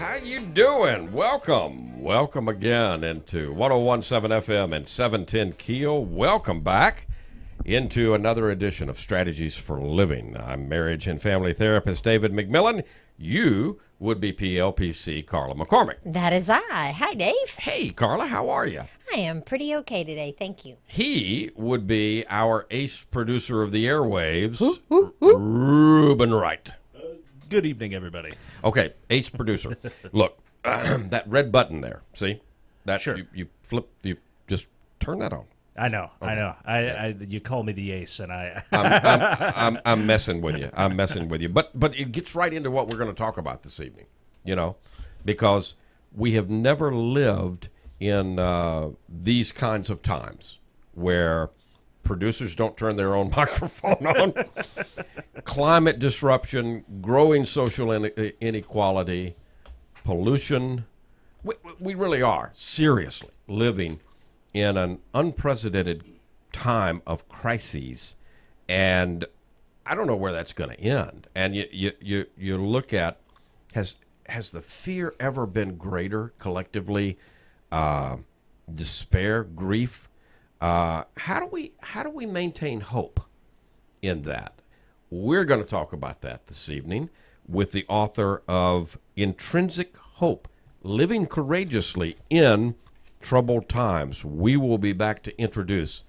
How you doing? Welcome again into 101.7 FM and 710 Keel. Welcome back into another edition of Strategies for Living. I'm marriage and family therapist David McMillan. You would be PLPC Carla McCormick. That is I. Hi, Dave. Hey, Carla, how are you? I am pretty okay today. Thank you. He would be our ace producer of the airwaves, Ruben Wright. Good evening, everybody. Okay, ace producer. Look, that red button there. See? That Sure. you flip, you just turn that on. I know. Okay. I you call me the ace, and I. I'm messing with you. I'm messing with you. But it gets right into what we're going to talk about this evening. You know, because we have never lived in these kinds of times where producers don't turn their own microphone on. Climate disruption, growing social inequality, pollution. We really are seriously living in an unprecedented time of crises, and I don't know where that's going to end. And you look at, has the fear ever been greater collectively? Despair, grief. How do we maintain hope in that? We're going to talk about that this evening with the author of Intrinsic Hope, Living Courageously in Troubled Times. We will be back to introduce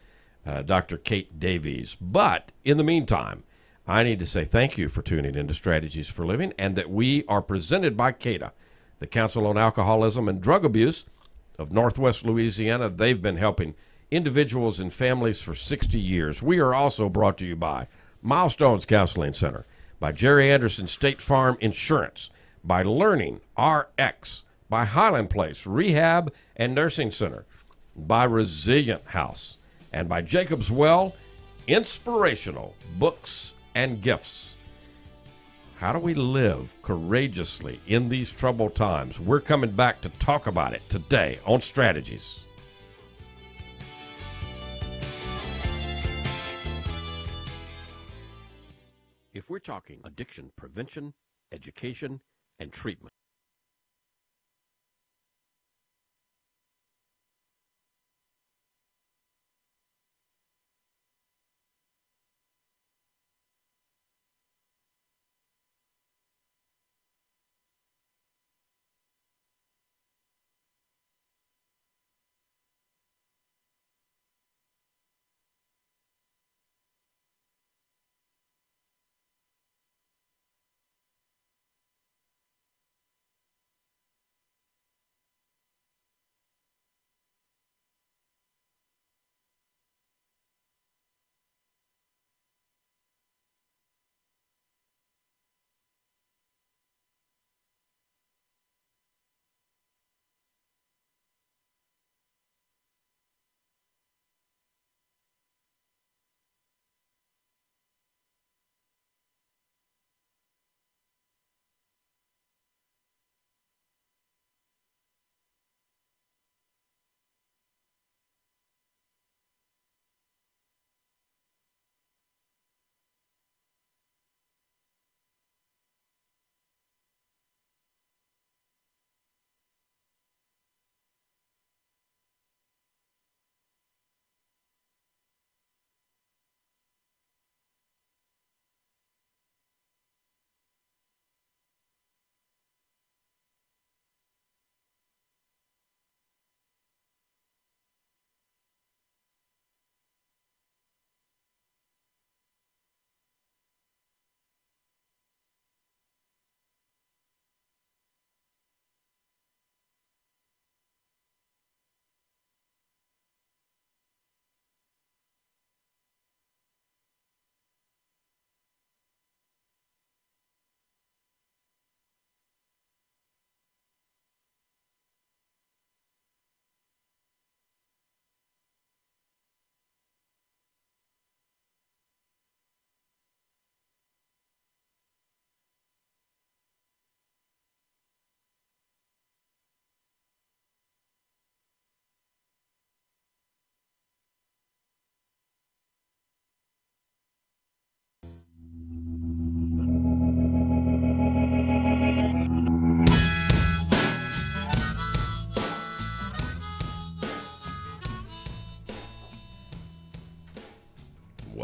Dr. Kate Davies. But in the meantime, I need to say thank you for tuning into Strategies for Living, and that we are presented by CADA, the Council on Alcoholism and Drug Abuse of Northwest Louisiana. They've been helping individuals and families for 60 years. We are also brought to you by Milestones Counseling Center, by Jerry Anderson State Farm Insurance, by Learning RX, by Highland Place Rehab and Nursing Center, by Resilient House, and by Jacob's Well Inspirational Books and Gifts. How do we live courageously in these troubled times? We're coming back to talk about it today on Strategies. If we're talking addiction prevention, education, and treatment,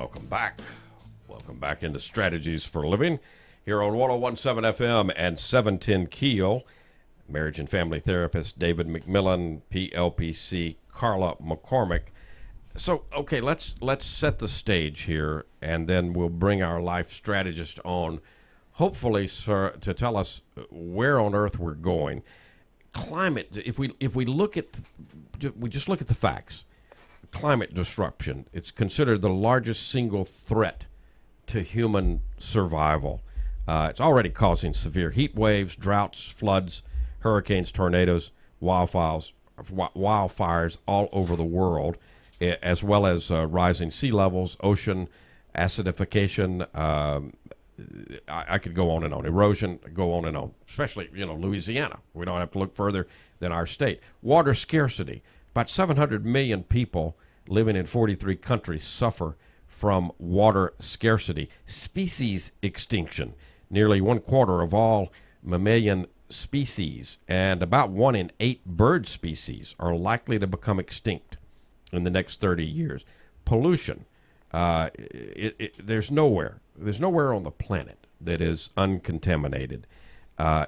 Welcome back. Welcome back into Strategies for Living here on 1017 FM and 710 KEEL. Marriage and family therapist David McMillan, PLPC Carla McCormick. So, okay, let's set the stage here, and then we'll bring our life strategist on, hopefully, sir, to tell us where on earth we're going. Climate. If we look at, we just look at the facts. Climate disruption. It's considered the largest single threat to human survival. It's already causing severe heat waves, droughts, floods, hurricanes, tornadoes, wildfires all over the world, as well as rising sea levels, ocean acidification. I could go on and on. Erosion, go on and on. Especially, Louisiana. We don't have to look further than our state. Water scarcity. About 700 million people living in 43 countries suffer from water scarcity. Species extinction. Nearly 1/4 of all mammalian species and about 1 in 8 bird species are likely to become extinct in the next 30 years. Pollution. There's nowhere on the planet that is uncontaminated.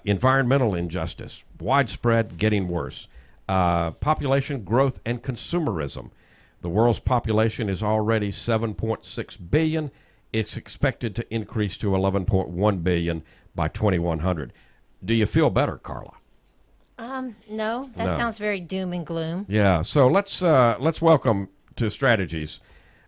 Environmental injustice. Widespread, getting worse. Population growth and consumerism. The world's population is already 7.6 billion. It's expected to increase to 11.1 billion by 2100. Do you feel better, Carla? No, that sounds very doom and gloom. Yeah. So let's welcome to Strategies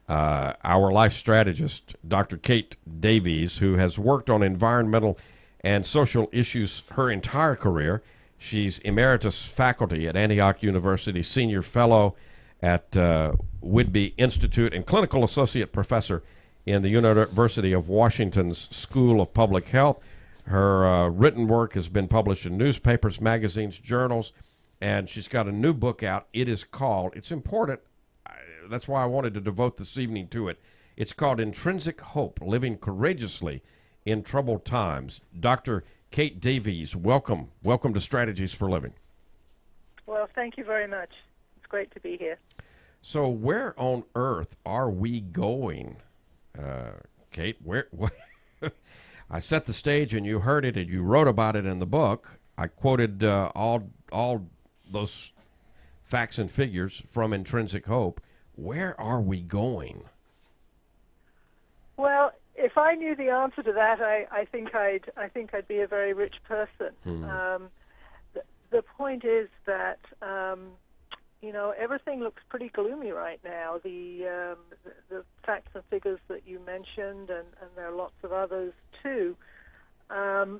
our life strategist, Dr. Kate Davies, who has worked on environmental and social issues her entire career. She's emeritus faculty at Antioch University, senior fellow at Whitby Institute, and clinical associate professor in the University of Washington's School of Public Health. Her written work has been published in newspapers, magazines, journals, and she's got a new book out. It's important, that's why I wanted to devote this evening to it. It's called Intrinsic Hope, Living Courageously in Troubled Times. Dr. Kate Davies, welcome to Strategies for Living. Well, thank you very much. It's great to be here. So where on earth are we going, Kate? Where I set the stage, and you heard it, and you wrote about it in the book. I quoted all those facts and figures from Intrinsic Hope. Where are we going? Well, if I knew the answer to that, I think I'd be a very rich person. The point is that everything looks pretty gloomy right now. The facts and figures that you mentioned, and there are lots of others too.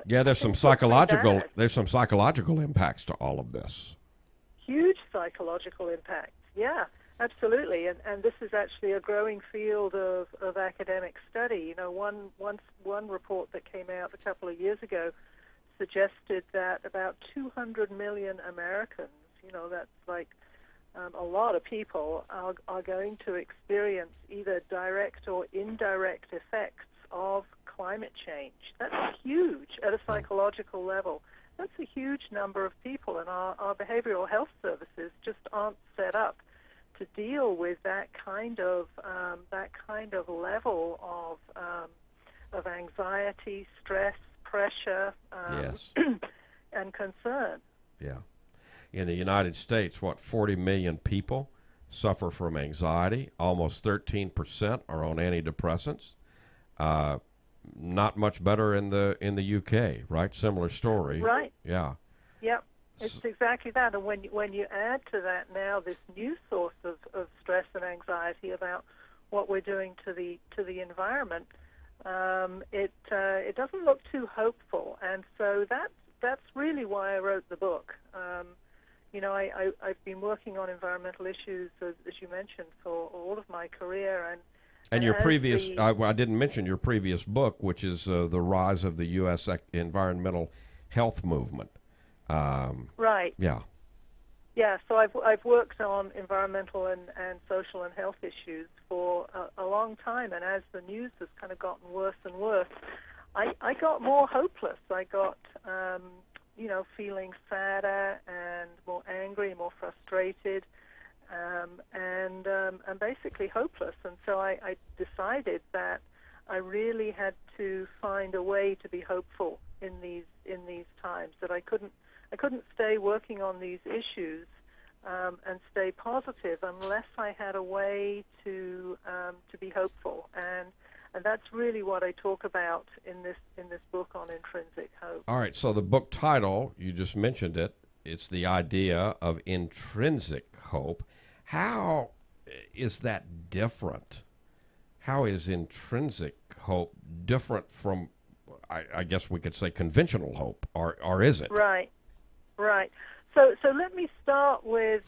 There's some psychological impacts to all of this. Huge psychological impacts. Yeah, absolutely. And this is actually a growing field of academic study. One report that came out a couple of years ago suggested that about 200 million Americans, that's like a lot of people, are going to experience either direct or indirect effects of climate change. That's huge at a psychological level. That's a huge number of people, and our behavioral health services just aren't set up to deal with that kind of level of anxiety, stress, pressure, Yes. and concern. Yeah. In the United States, 40 million people suffer from anxiety. Almost 13% are on antidepressants. Not much better in the UK, right? Similar story. Right. Yeah. Yep. It's exactly that. And when you add to that now this new source of stress and anxiety about what we're doing to the environment, it doesn't look too hopeful. And so that's really why I wrote the book. I've been working on environmental issues, as you mentioned, for all of my career. And your previous, I didn't mention your previous book, which is The Rise of the U.S. Environmental Health Movement. Right. Yeah. Yeah, so I've worked on environmental and social and health issues for a long time, and as the news has kind of gotten worse and worse, I got more hopeless. I got, feeling sadder and more angry, more frustrated. and basically hopeless. And so I decided that I really had to find a way to be hopeful in these times. That I couldn't stay working on these issues and stay positive unless I had a way to be hopeful. And that's really what I talk about in this book on intrinsic hope. All right, so the book title, you just mentioned it, it's the idea of intrinsic hope. How is that different? How is intrinsic hope different from, I guess we could say, conventional hope, or is it? Right. So let me start with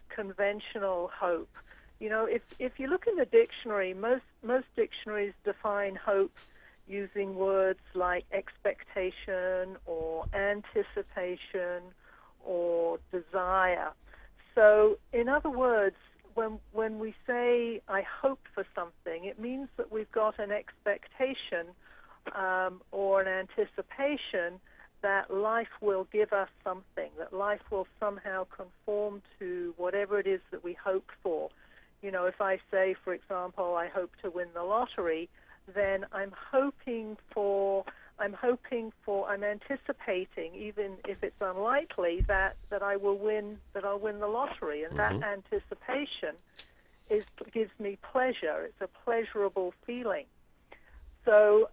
conventional hope. You know, if you look in the dictionary, most dictionaries define hope using words like expectation or anticipation or desire. So, in other words, when we say I hope for something, it means that we've got an expectation or an anticipation that life will give us something, that life will somehow conform to whatever it is that we hope for. You know, if I say, for example, I hope to win the lottery, then I'm anticipating, even if it's unlikely, that I'll win the lottery, and that anticipation gives me pleasure. It's a pleasurable feeling. So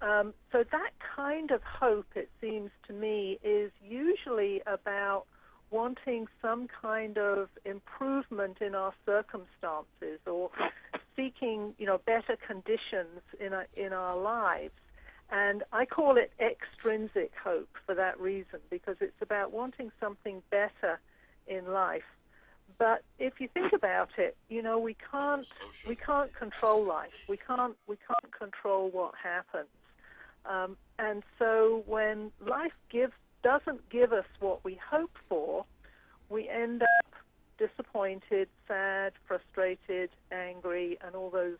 that kind of hope, it seems to me, is usually about wanting some kind of improvement in our circumstances or seeking, better conditions in our lives. And I call it extrinsic hope for that reason, because it's about wanting something better in life. But if you think about it, we can't control life. We can't control what happens. And so when life doesn't give us what we hope for, we end up disappointed, sad, frustrated, angry, and all those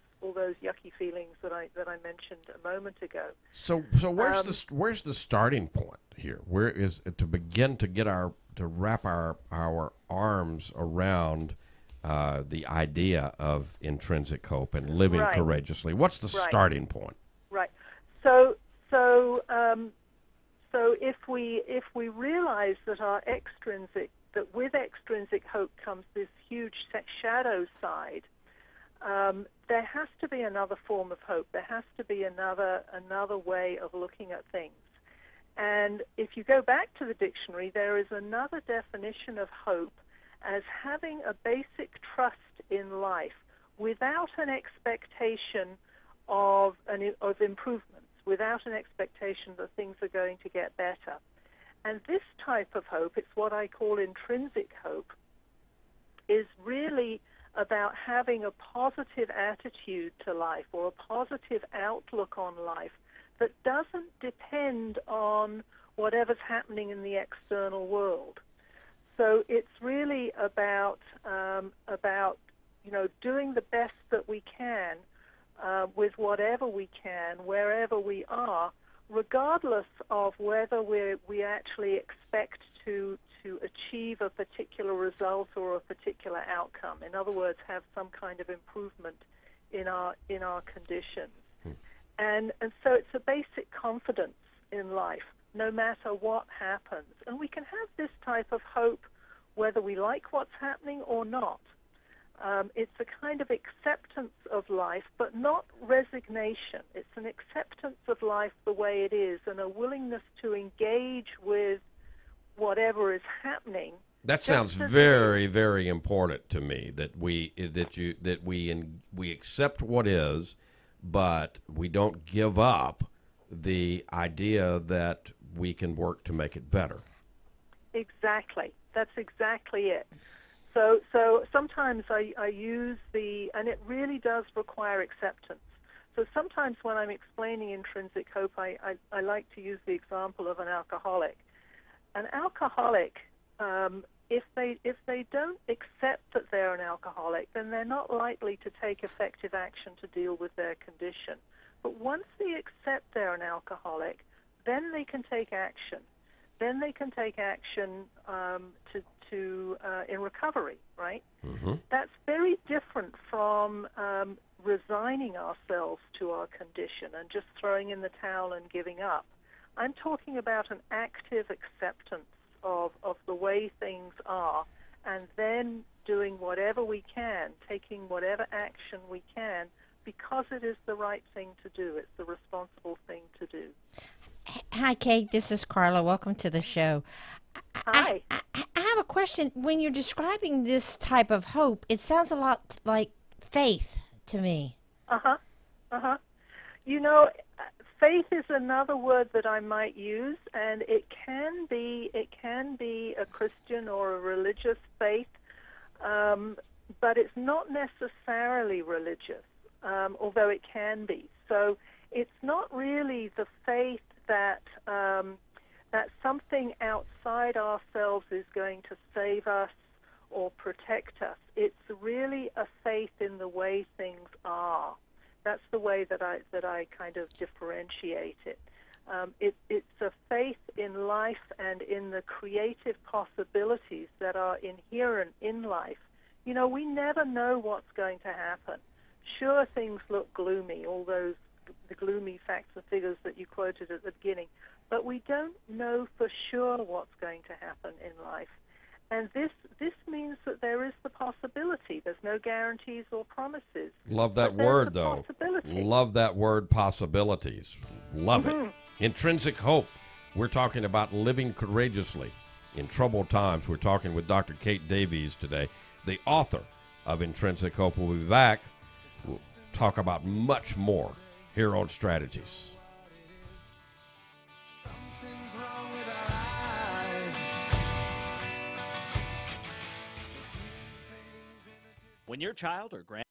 yucky feelings that I mentioned a moment ago. So where's the starting point here? Where is it to begin to wrap our arms around the idea of intrinsic hope and living courageously? What's the starting point? Right. So if we realize that with extrinsic hope comes this huge shadow side, there has to be another form of hope. There has to be another way of looking at things. And if you go back to the dictionary, there is another definition of hope as having a basic trust in life without an expectation of improvements, without an expectation that things are going to get better. And this type of hope, it's what I call intrinsic hope, is really about having a positive attitude to life or a positive outlook on life that doesn't depend on whatever's happening in the external world. So it's really about doing the best that we can with whatever we can, wherever we are, regardless of whether we actually expect to achieve a particular result or a particular outcome. In other words, have some kind of improvement in our conditions. And so it's a basic confidence in life, no matter what happens. And we can have this type of hope whether we like what's happening or not. It's a kind of acceptance of life, but not resignation. It's an acceptance of life the way it is and a willingness to engage with whatever is happening. That sounds very, very important to me. That we accept what is, but we don't give up the idea that we can work to make it better. Exactly. That's exactly it. So sometimes I use and it really does require acceptance. So sometimes when I'm explaining intrinsic hope, I like to use the example of an alcoholic. An alcoholic, if they don't accept that they're an alcoholic, then they're not likely to take effective action to deal with their condition. But once they accept they're an alcoholic, then they can take action. Then they can take action in recovery, right? Mm-hmm. That's very different from resigning ourselves to our condition and just throwing in the towel and giving up. I'm talking about an active acceptance of the way things are, and then doing whatever we can, taking whatever action we can, because it is the right thing to do. It's the responsible thing to do. Hi, Kate. This is Carla. Welcome to the show. Hi. I have a question. When you're describing this type of hope, it sounds a lot like faith to me. Uh-huh. Uh-huh. You know, faith is another word that I might use, and it can be a Christian or a religious faith, but it's not necessarily religious, although it can be. So it's not really the faith that that something outside ourselves is going to save us or protect us. It's really a faith in the way things are. That's the way that I kind of differentiate it. It's a faith in life and in the creative possibilities that are inherent in life. You know, we never know what's going to happen. Sure, things look gloomy, all the gloomy facts and figures that you quoted at the beginning, but we don't know for sure what's going to happen in life. And this means that there is the possibility. There's no guarantees or promises. Love that word, though. Love that word, possibilities. Love it. Intrinsic hope. We're talking about living courageously in troubled times. We're talking with Dr. Kate Davies today, the author of Intrinsic Hope. We'll be back. We'll talk about much more here on Strategies. Something's wrong with our eyes. When your child or grand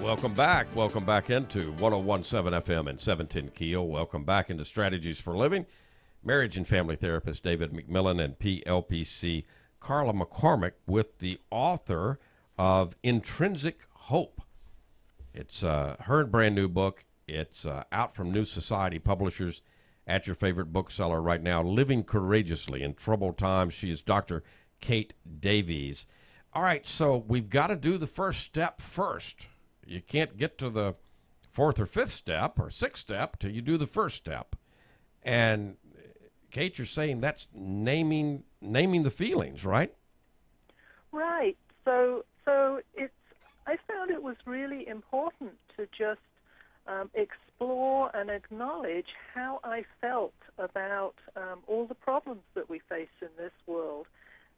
Welcome back. Welcome back into 101.7 FM and 710 KEEL. Welcome back into Strategies for Living. Marriage and family therapist David McMillan and PLPC Carla McCormick with the author of Intrinsic Hope. It's her brand new book. It's out from New Society Publishers at your favorite bookseller right now. Living Courageously in Troubled Times. She is Dr. Kate Davies. All right, so we've got to do the first step first. You can't get to the fourth or fifth step or sixth step till you do the first step. And Kate, you're saying that's naming the feelings, right? Right. So I found it was really important to just explore and acknowledge how I felt about all the problems that we face in this world.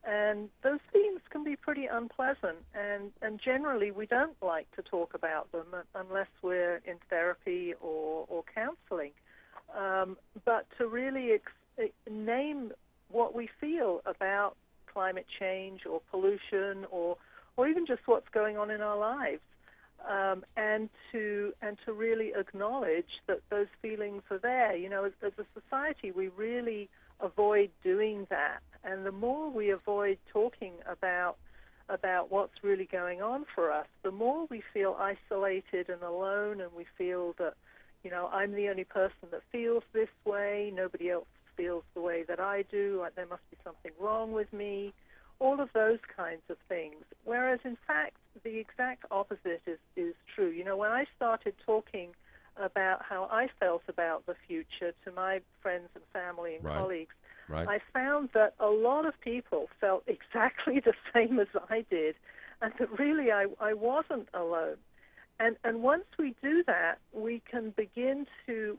And those themes can be pretty unpleasant, and generally we don't like to talk about them unless we're in therapy or counseling. But to really name what we feel about climate change or pollution or even just what's going on in our lives, and to really acknowledge that those feelings are there. You know, as a society, we really avoid doing that, and the more we avoid talking about what's really going on for us, the more we feel isolated and alone, and we feel that, you know, I'm the only person that feels this way, nobody else feels the way that I do, like there must be something wrong with me, all of those kinds of things. Whereas, in fact, the exact opposite is true. You know, when I started talking about how I felt about the future to my friends and family and colleagues, I found that a lot of people felt exactly the same as I did, and that really I wasn't alone. And once we do that, we can begin to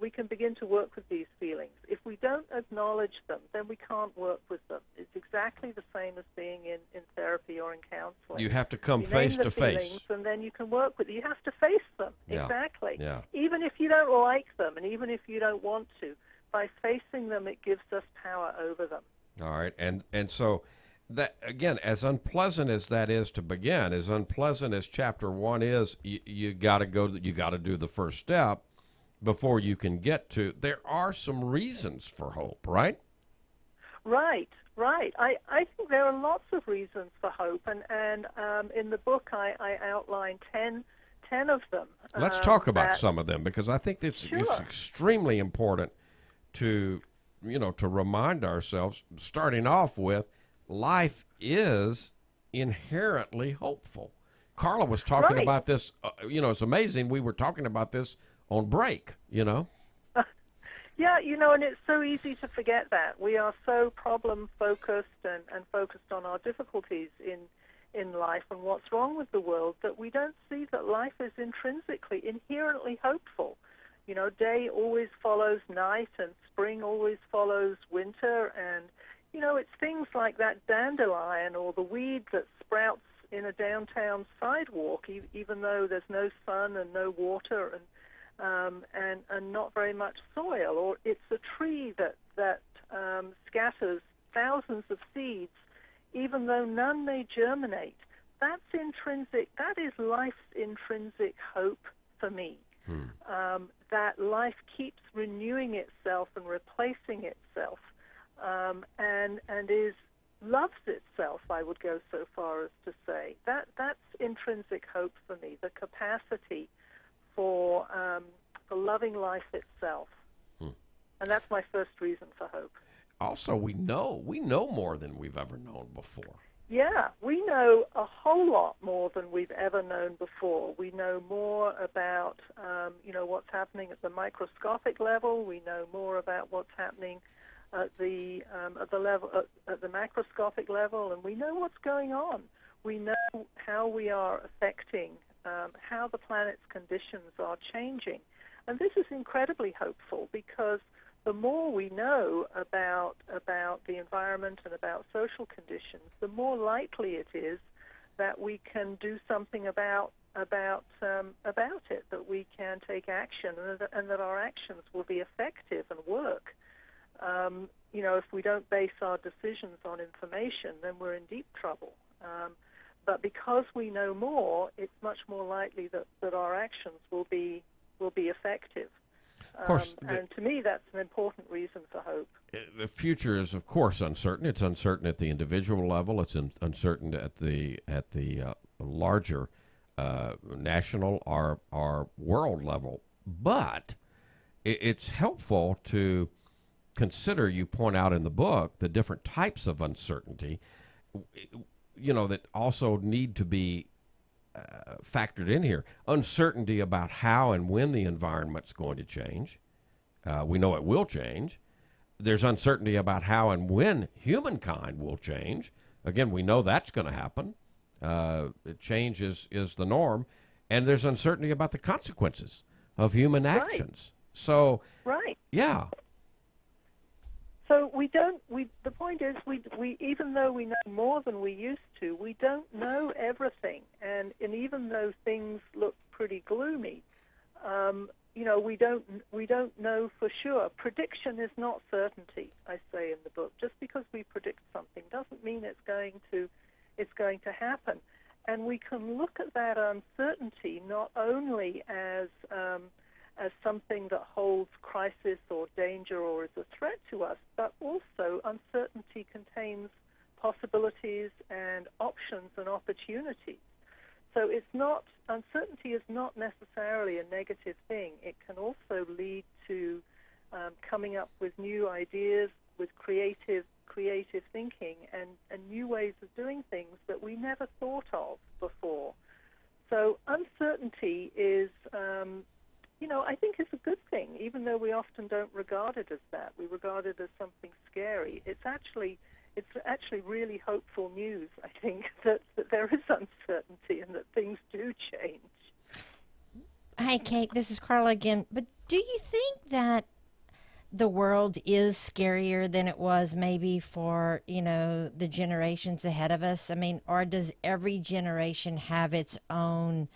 work with these feelings. If we don't acknowledge them, then we can't work with them. It's exactly the same as being in therapy or in counseling. You have to come face to face, and then you can work with them. You have to face them. Yeah. Exactly. Yeah. Even if you don't like them, and even if you don't want to, by facing them, it gives us power over them. All right, and so that, again, as unpleasant as that is to begin, as unpleasant as chapter 1 is, you got to do the first step before you can get to. There are some reasons for hope, right? Right. I think there are lots of reasons for hope, and in the book I outline 10 of them. Let's talk about some of them, because I think it's extremely important to remind ourselves, starting off with, life is inherently hopeful. Carla was talking about this. It's amazing. We were talking about this on break, Yeah, and it's so easy to forget that. We are so problem-focused and focused on our difficulties in life and what's wrong with the world that we don't see that life is inherently hopeful. You know, day always follows night, and spring always follows winter, and it's things like that dandelion or the weed that sprouts in a downtown sidewalk, even though there's no sun and no water and not very much soil. Or it's a tree that scatters thousands of seeds, even though none may germinate. That's intrinsic. That is life's intrinsic hope for me. That life keeps renewing itself and replacing itself. And loves itself, I would go so far as to say. That's intrinsic hope for me, the capacity for loving life itself. And that's my first reason for hope. Also, we know more than we've ever known before. Yeah, we know a whole lot more than we've ever known before. We know more about, what's happening at the microscopic level. We know more about what's happening at the macroscopic level, and we know what's going on. We know how we are affecting, how the planet's conditions are changing, and this is incredibly hopeful because the more we know about the environment and about social conditions, the more likely it is that we can do something about it, that we can take action, and that our actions will be effective and work. If we don't base our decisions on information, then we're in deep trouble. But because we know more, it's much more likely that our actions will be effective. Of course, and to me, that's an important reason for hope. the future is, of course, uncertain. It's uncertain at the individual level. It's uncertain at the larger national or world level. But it's helpful to consider. You point out in the book the different types of uncertainty, that also need to be factored in here. Uncertainty about how and when the environment's going to change. We know it will change. There's uncertainty about how and when humankind will change. Again, we know that's going to happen. Change is the norm. And there's uncertainty about the consequences of human actions. So, right. Yeah. So the point is, we even though we know more than we used to, we don't know everything. And even though things look pretty gloomy, we don't know for sure. Prediction is not certainty, I say in the book. Just because we predict something doesn't mean it's going to happen. And we can look at that uncertainty not only as something that holds crisis or danger or is a threat to us, but also uncertainty contains possibilities and options and opportunities. So uncertainty is not necessarily a negative thing. It can also lead to coming up with new ideas, with creative thinking and new ways of doing things that we never thought of before. So uncertainty is, I think is a good thing, even though we often don't regard it as that. We regard it as something scary. It's actually really hopeful news, I think, that there is uncertainty and that things do change. Hey, Kate, this is Carla again. But do you think that the world is scarier than it was maybe for, the generations ahead of us? I mean, or does every generation have its own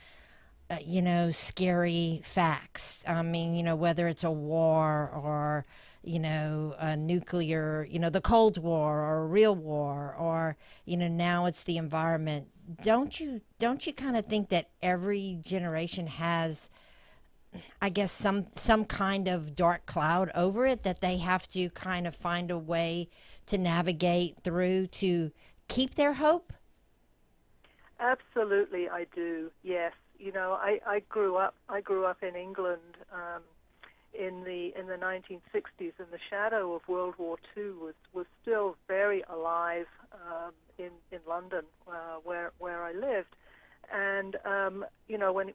scary facts? I mean, whether it's a war or, a nuclear, the Cold War or a real war, or, now it's the environment. Don't you kind of think that every generation has, I guess, some kind of dark cloud over it that they have to kind of find a way to navigate through to keep their hope? Absolutely, I do. Yes. I grew up in England in the 1960s, and the shadow of World War II was still very alive in London, where I lived. And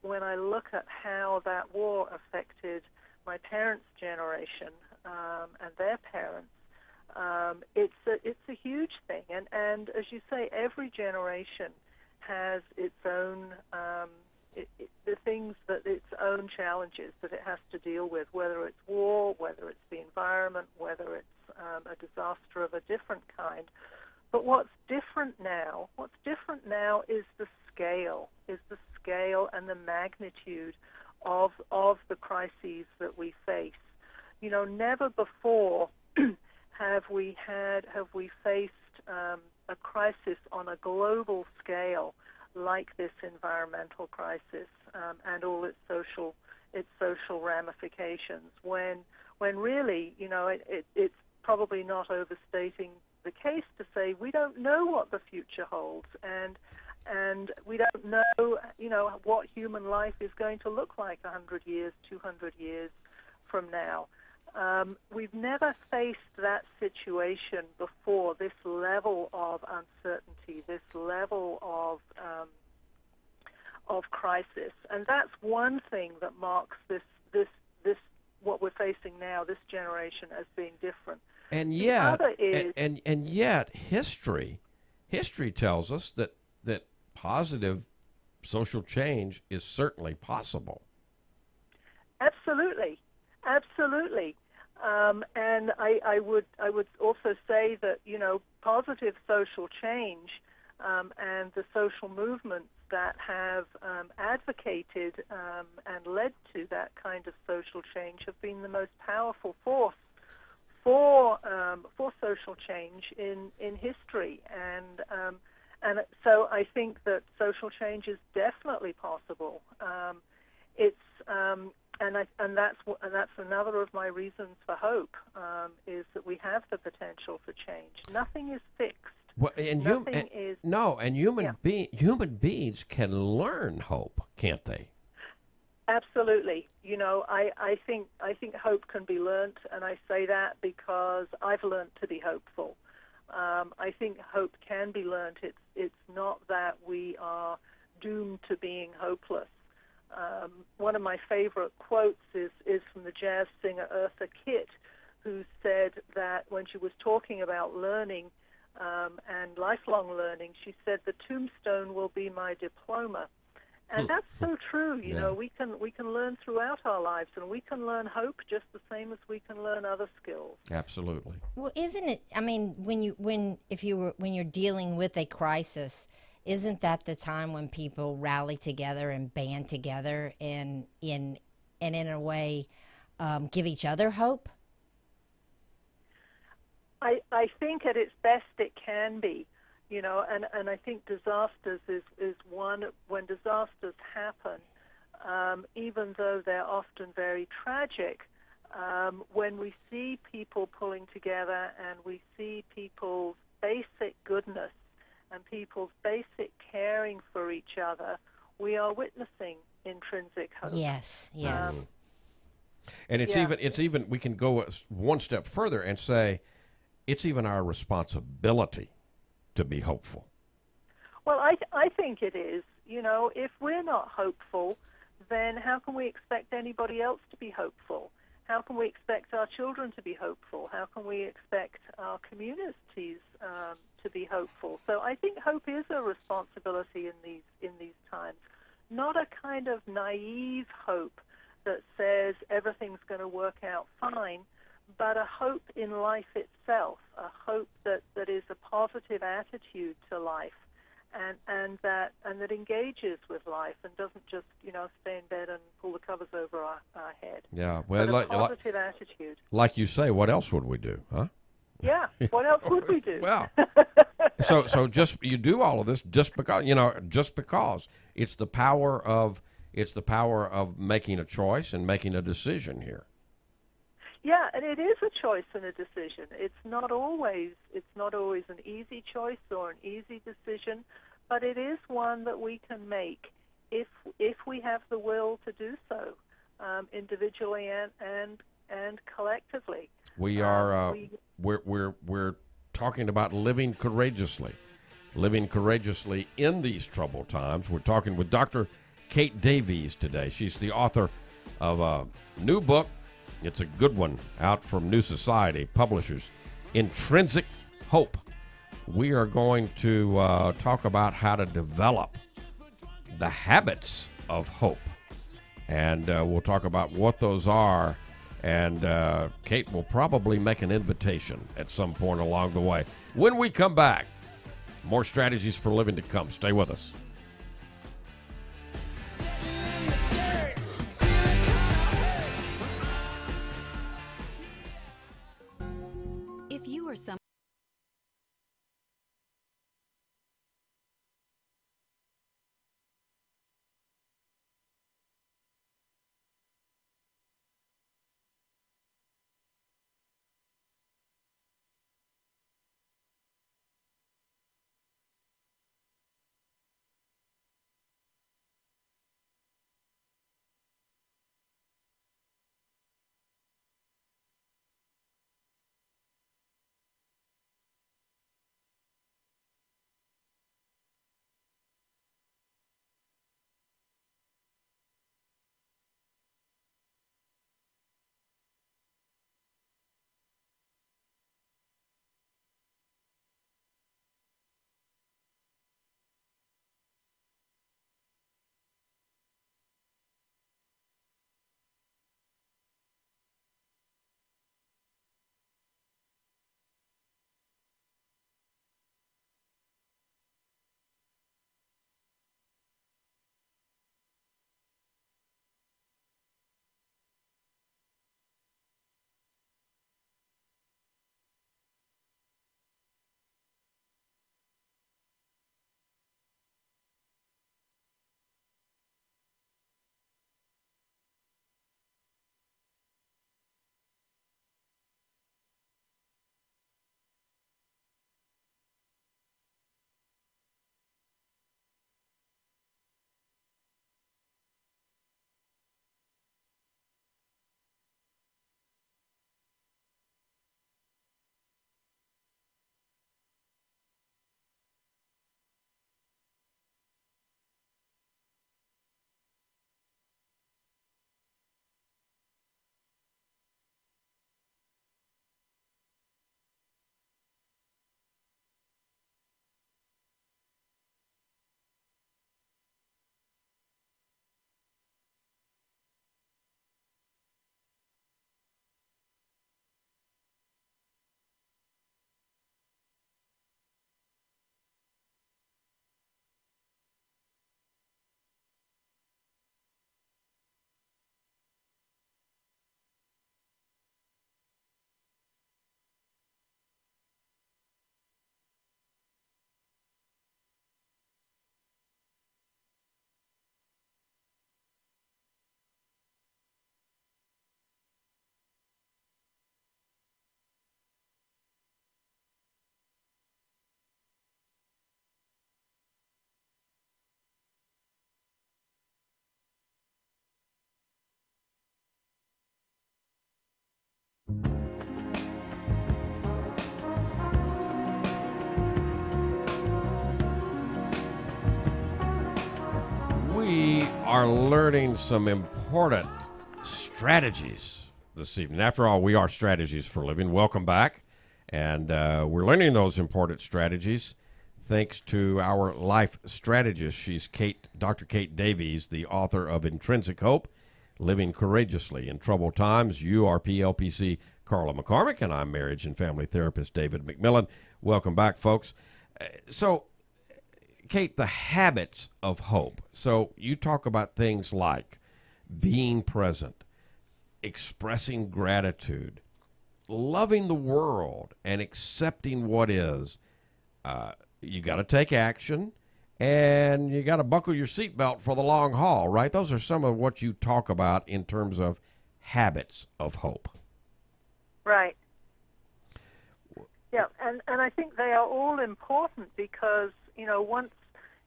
when I look at how that war affected my parents' generation and their parents, it's a huge thing. And as you say, every generation has its own its own challenges that it has to deal with, whether it's war, whether it's the environment, whether it's a disaster of a different kind. But what's different now is the scale and the magnitude of the crises that we face. Never before have we faced a crisis on a global scale like this environmental crisis and all its social ramifications. When really, it's probably not overstating the case to say we don't know what the future holds, and we don't know, what human life is going to look like 100 years, 200 years from now. We've never faced that situation before, this level of uncertainty, this level of crisis. And that's one thing that marks this what we're facing now, this generation, as being different. And yet, and yet history tells us that positive social change is certainly possible. Absolutely. And I would also say that, positive social change and the social movements that have advocated and led to that kind of social change have been the most powerful force for social change in history. And so I think that social change is definitely possible. It's and that's another of my reasons for hope, is that we have the potential for change. Nothing is fixed. Well, and Nothing is. no, and human Yeah. human beings can learn hope, can't they? Absolutely. I think hope can be learnt, and I say that because I've learnt to be hopeful. I think hope can be learnt. It's not that we are doomed to being hopeless. One of my favorite quotes is from the jazz singer Eartha Kitt, who said that when she was talking about learning and lifelong learning, she said, "The tombstone will be my diploma." And that's so true. We can learn throughout our lives, and we can learn hope just the same as we can learn other skills. Absolutely. Well, isn't it? I mean, when you're dealing with a crisis, isn't that the time when people rally together and band together and in a way give each other hope? I think at its best it can be, and I think disasters is one. When disasters happen, even though they're often very tragic, when we see people pulling together and we see people's basic goodness and people's basic caring for each other, we are witnessing intrinsic hope. Yes, yes. And Yeah. it's even we can go one step further and say it's even our responsibility to be hopeful. Well, I think it is. If we're not hopeful, then how can we expect anybody else to be hopeful? How can we expect our children to be hopeful? How can we expect our communities to be hopeful? So I think hope is a responsibility in these times, not a kind of naive hope that says everything's going to work out fine, but a hope in life itself, a hope that is a positive attitude to life, and that engages with life and doesn't just stay in bed and pull the covers over our head. Yeah, well, But a positive attitude. like you say, what else would we do, huh? Yeah. What else would we do? Well, so just you do all of this just because it's the power of making a choice and making a decision here. Yeah, and it is a choice and a decision. It's not always an easy choice or an easy decision, but it is one that we can make if we have the will to do so, individually and collectively. We are we're talking about living courageously in these troubled times. We're talking with Dr. Kate Davies today. She's the author of a new book. It's a good one, out from New Society Publishers, Intrinsic Hope. We are going to talk about how to develop the habits of hope. And we'll talk about what those are. And Kate will probably make an invitation at some point along the way. When we come back, more strategies for living to come. Stay with us. If you or someone are learning some important strategies this evening. After all, we are Strategies for Living. Welcome back. And we're learning those important strategies thanks to our life strategist. She's Dr. Kate Davies, the author of Intrinsic Hope, Living Courageously in Troubled Times. URPLPC Carla McCormick, and I'm marriage and family therapist David McMillan. Welcome back, folks. So, Kate, the habits of hope. So you talk about things like being present, expressing gratitude, loving the world, and accepting what is. You got to take action, and you got to buckle your seatbelt for the long haul, right? Those are some of what you talk about in terms of habits of hope. Right. Yeah, and I think they are all important because,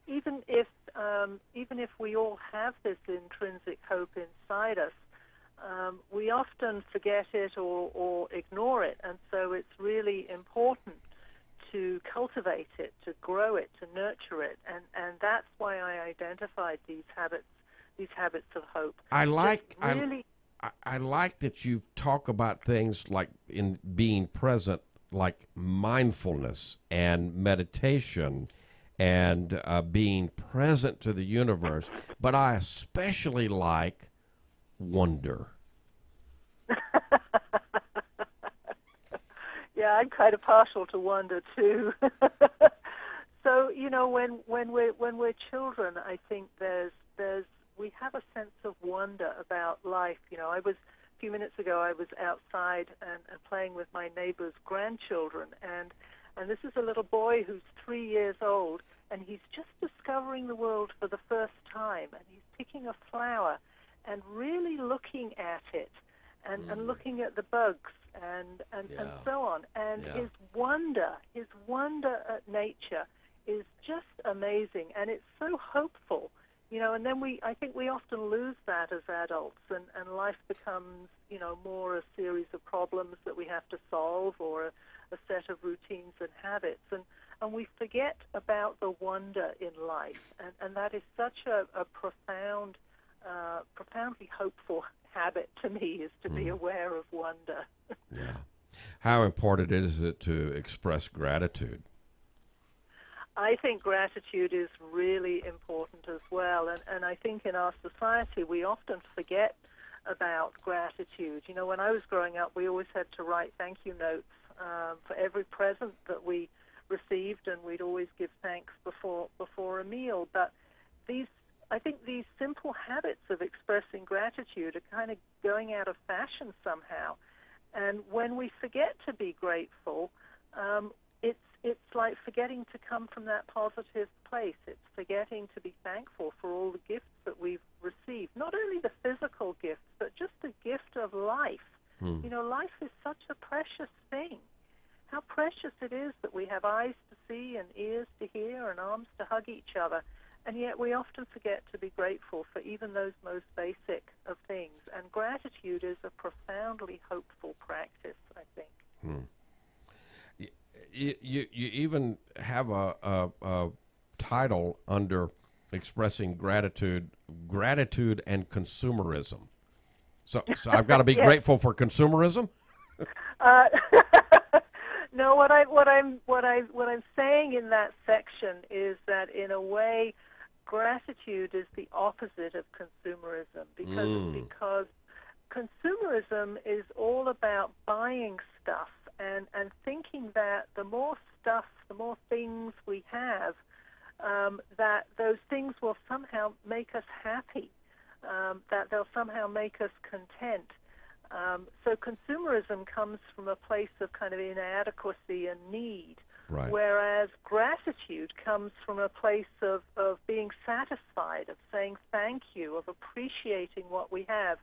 even if we all have this intrinsic hope inside us, we often forget it or ignore it, and so it's really important to cultivate it, to grow it, to nurture it, and that's why I identified these habits of hope. I like that you talk about things like in being present, like mindfulness and meditation and being present to the universe, but I especially like wonder. Yeah, I'm kind of partial to wonder too. So when we're children, I think we have a sense of wonder about life. A few minutes ago I was outside and playing with my neighbor's grandchildren, and this is a little boy who's 3 years old, and he's just discovering the world for the first time, and he's picking a flower and really looking at it and looking at the bugs and so on. And his wonder at nature is just amazing, and it's so hopeful. And then I think we often lose that as adults, and life becomes, more a series of problems that we have to solve or a set of routines and habits. And we forget about the wonder in life. And that is such a profoundly hopeful habit to me, is to be aware of wonder. Yeah. How important is it to express gratitude? I think gratitude is really important as well, and I think in our society we often forget about gratitude. When I was growing up, we always had to write thank you notes for every present that we received, and we'd always give thanks before a meal. But I think these simple habits of expressing gratitude are kind of going out of fashion somehow. And when we forget to be grateful, it's like forgetting to come from that positive place. It's forgetting to be thankful for all the gifts that we've received. Not only the physical gifts, but just the gift of life. Life is such a precious thing. How precious it is that we have eyes to see and ears to hear and arms to hug each other. And yet we often forget to be grateful for even those most basic of things. And gratitude is a profoundly hopeful practice, I think. You even have a title under expressing gratitude and consumerism. So I've got to be Yes. grateful for consumerism? No, what I'm saying in that section is that in a way, gratitude is the opposite of consumerism because consumerism is all about buying stuff and thinking that the more stuff, the more things we have, that those things will somehow make us happy, that they'll somehow make us content. So consumerism comes from a place of kind of inadequacy and need, Right. whereas gratitude comes from a place of being satisfied, of saying thank you, of appreciating what we have.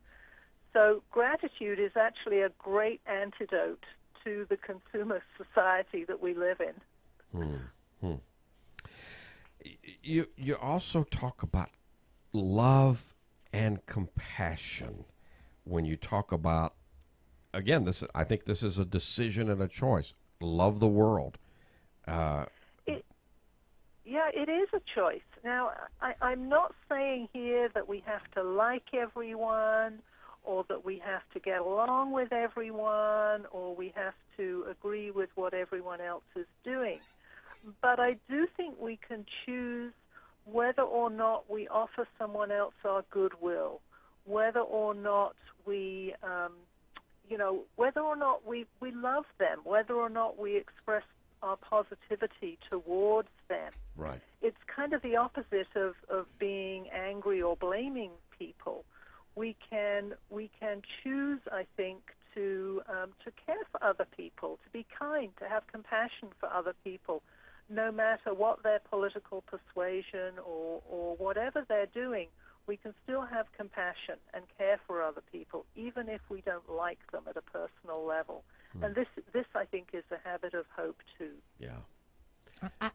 So gratitude is actually a great antidote to the consumer society that we live in. You also talk about love and compassion when you talk about, again, I think this is a decision and a choice. Love the world. It is a choice. Now, I'm not saying here that we have to like everyone or that we have to get along with everyone or we have to agree with what everyone else is doing. But I do think we can choose whether or not we offer someone else our goodwill, whether or not we, whether or not we love them, whether or not we express our positivity towards them. Right. It's kind of the opposite of being angry or blaming people. We can choose, I think, to care for other people, to be kind, to have compassion for other people, no matter what their political persuasion or whatever they're doing. We can still have compassion and care for other people, even if we don't like them at a personal level. And this, I think, is a habit of hope, too. Yeah.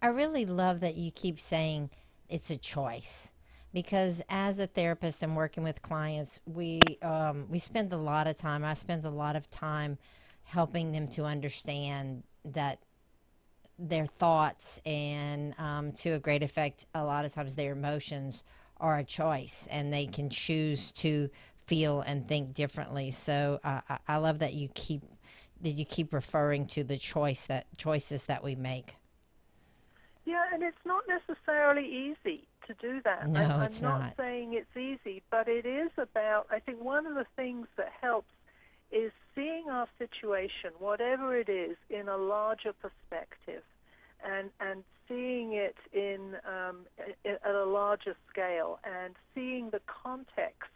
I really love that you keep saying it's a choice, because as a therapist and working with clients, we spend a lot of time. I spend a lot of time helping them to understand that their thoughts and to a great effect, a lot of times their emotions are a choice, and they can choose to feel and think differently. So I love that you keep referring to the choices that we make. Yeah, and it's not necessarily easy to do that. No, I'm it's not not. saying it's easy, but it is about, I think one of the things that helps is seeing our situation, whatever it is, in a larger perspective and seeing it at a larger scale and seeing the context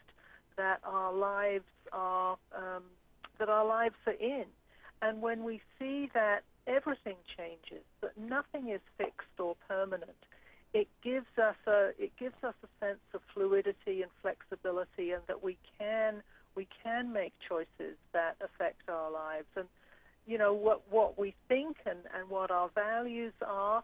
that our lives are in. And when we see that everything changes, that nothing is fixed or permanent, it gives us a sense of fluidity and flexibility, and that we can make choices that affect our lives. And what we think and what our values are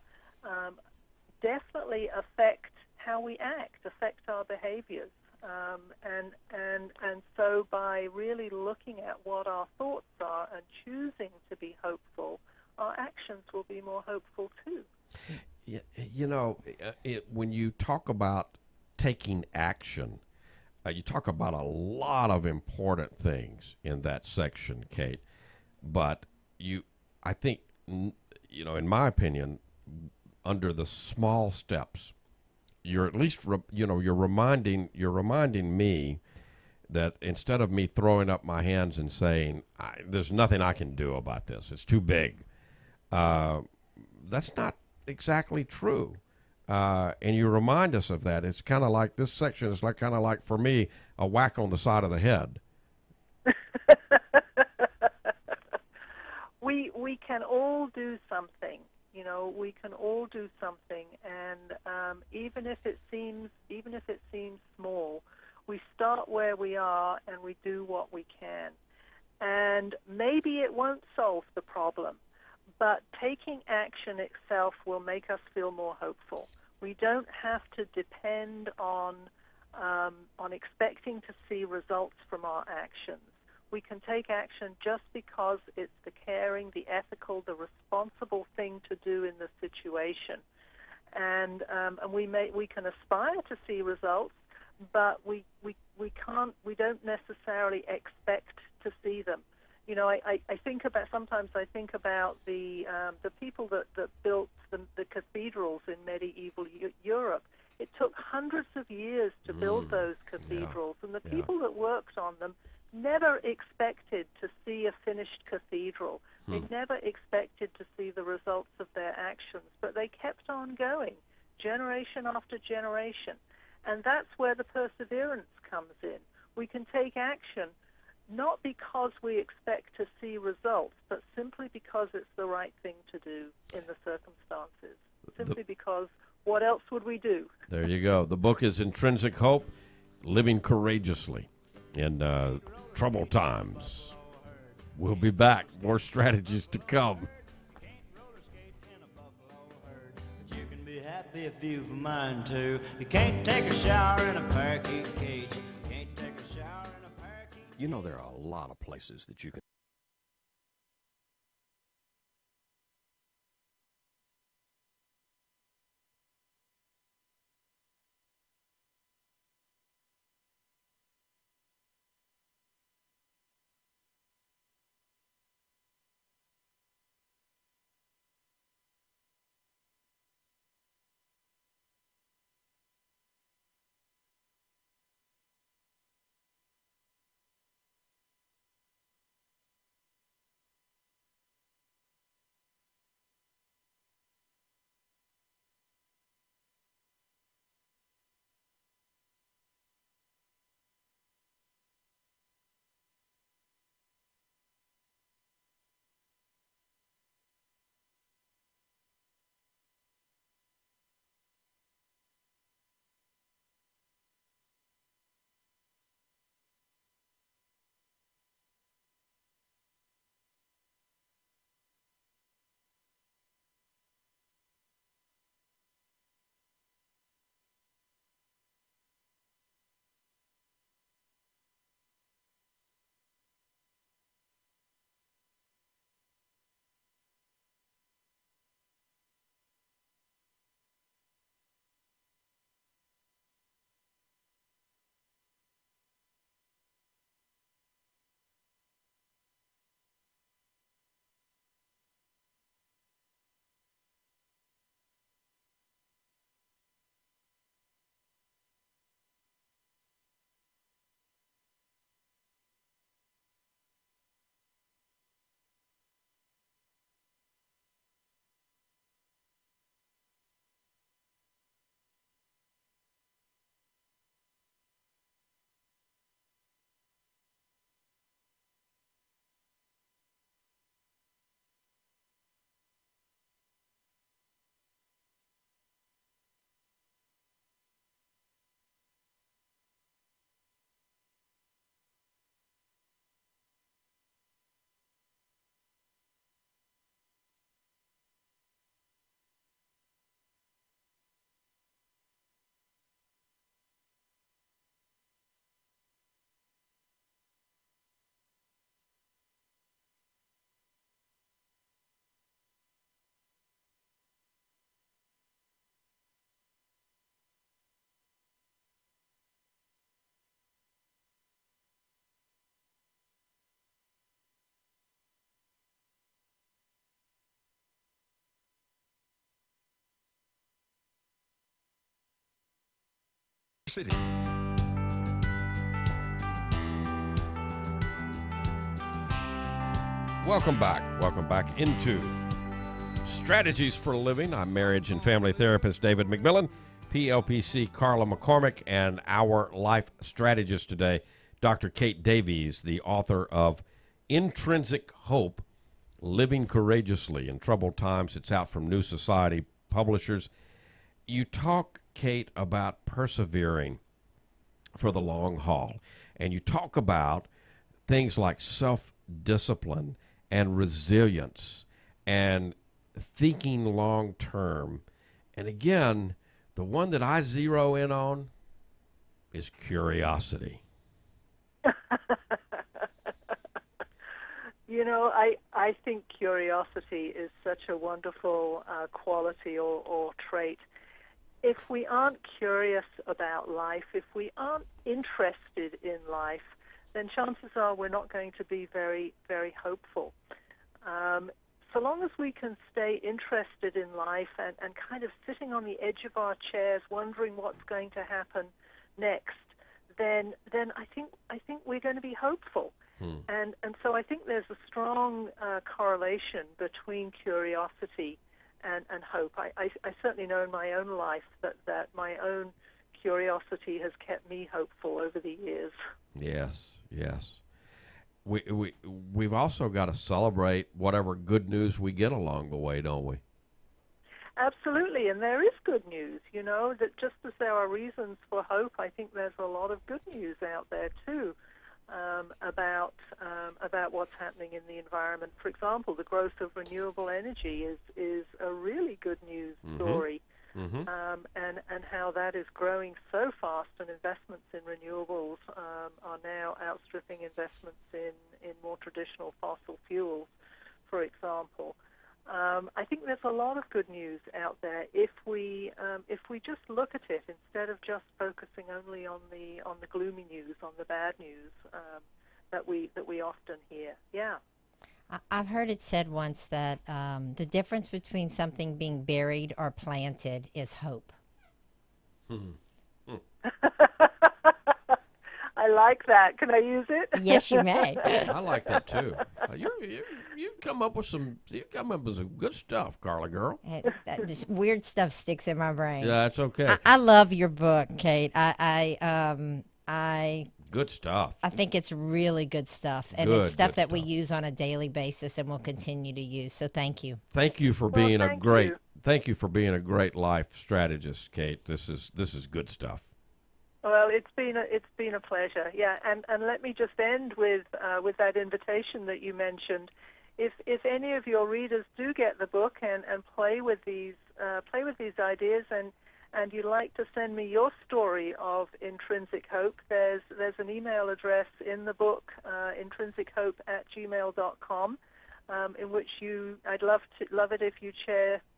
definitely affect how we act, affect our behaviors. And so by really looking at what our thoughts are and choosing to be hopeful, our actions will be more hopeful too. When you talk about taking action, you talk about a lot of important things in that section, Kate. But I think, in my opinion, under the small steps, you're at least, you're reminding me that instead of me throwing up my hands and saying, there's nothing I can do about this, it's too big, that's not exactly true. And you remind us of that. It's kind of like, this section is kind of like, for me, a whack on the side of the head. We can all do something. We can all do something, and even if it seems small, we start where we are and we do what we can. And maybe it won't solve the problem, but taking action itself will make us feel more hopeful. We don't have to depend on expecting to see results from our actions. We can take action just because it's the caring, the ethical, the responsible thing to do in the situation. And we can aspire to see results, but we don't necessarily expect to see them. I think about the people that built the cathedrals in medieval Europe. It took hundreds of years to build those cathedrals, and the people that worked on them never expected to see a finished cathedral. They never expected to see the results of their actions, but they kept on going, generation after generation. And that's where the perseverance comes in. We can take action not because we expect to see results, but simply because it's the right thing to do in the circumstances. Simply because what else would we do? There you go. The book is Intrinsic Hope, Living Courageously in Troubled Times. We'll be back. More strategies to come. You can be happy if you've a mind to. You can't take a shower in a parakeet cage. You can't take a shower in a parakeet. You know, there are a lot of places that you can City. Welcome back. Welcome back into Strategies for a Living. I'm marriage and family therapist David McMillan, PLPC Carla McCormick, and our life strategist today, Dr. Kate Davies, the author of Intrinsic Hope, Living Courageously in Troubled Times. It's out from New Society Publishers. You talk, Kate, about persevering for the long haul, and you talk about things like self-discipline and resilience and thinking long term. And again, the one that I zero in on is curiosity. You know, I think curiosity is such a wonderful quality or trait. If we aren't curious about life, if we aren't interested in life, then chances are we're not going to be very, very hopeful. So long as we can stay interested in life and kind of sitting on the edge of our chairs wondering what's going to happen next, then I think we're going to be hopeful. And so I think there's a strong correlation between curiosity and hope. I certainly know in my own life that my own curiosity has kept me hopeful over the years. Yes. We've also got to celebrate whatever good news we get along the way, don't we? Absolutely, and there is good news, you know, that just as there are reasons for hope, I think there's a lot of good news out there too about what's happening in the environment. For example, the growth of renewable energy is a really good news story. And how that is growing so fast, and investments in renewables are now outstripping investments in more traditional fossil fuels, for example. I think there's a lot of good news out there if we just look at it instead of just focusing only on the gloomy news, on the bad news that we often hear. Yeah. I've heard it said once that the difference between something being buried or planted is hope. I like that. Can I use it? Yes, you may. I like that too. You come up with some good stuff, Carla girl. This weird stuff sticks in my brain. Yeah, that's okay. I love your book, Kate. Good stuff. I think it's really good stuff, and it's stuff that we use on a daily basis and will continue to use. So thank you. Thank you for being a great. Thank you for being a great life strategist, Kate. This is good stuff. Well, it's been a pleasure. Yeah, and let me just end with that invitation that you mentioned. If any of your readers do get the book and play with these ideas and you'd like to send me your story of intrinsic hope, there's an email address in the book, intrinsichope@gmail.com, in which I'd love it if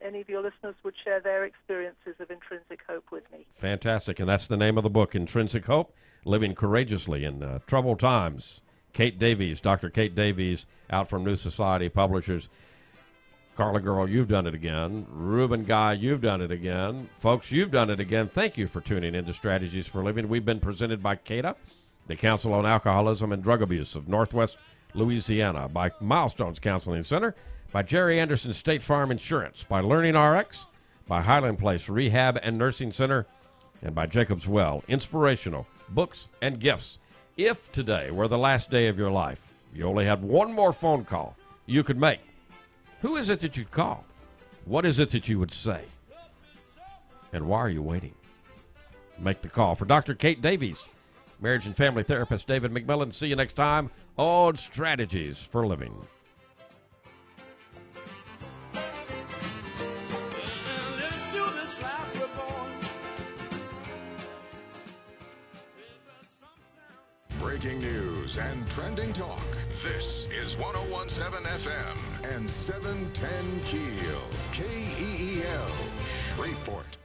any of your listeners would share their experiences of intrinsic hope with me. Fantastic, and that's the name of the book, Intrinsic Hope, Living Courageously in Troubled Times. Kate Davies, Dr. Kate Davies, out from New Society Publishers. Carla girl, you've done it again. Reuben Guy, you've done it again. Folks, you've done it again. Thank you for tuning in to Strategies for Living. We've been presented by CADA, the Council on Alcoholism and Drug Abuse of Northwest Louisiana, by Milestones Counseling Center, by Jerry Anderson State Farm Insurance, by Learning RX, by Highland Place Rehab and Nursing Center, and by Jacob's Well, inspirational books and gifts. If today were the last day of your life, you only had one more phone call you could make, who is it that you'd call? What is it that you would say? And why are you waiting? Make the call. For Dr. Kate Davies, marriage and family therapist David McMillan, see you next time on Strategies for Living. Breaking news and trending talk. This is 101.7 FM and 710 KEEL. KEEL, Shreveport.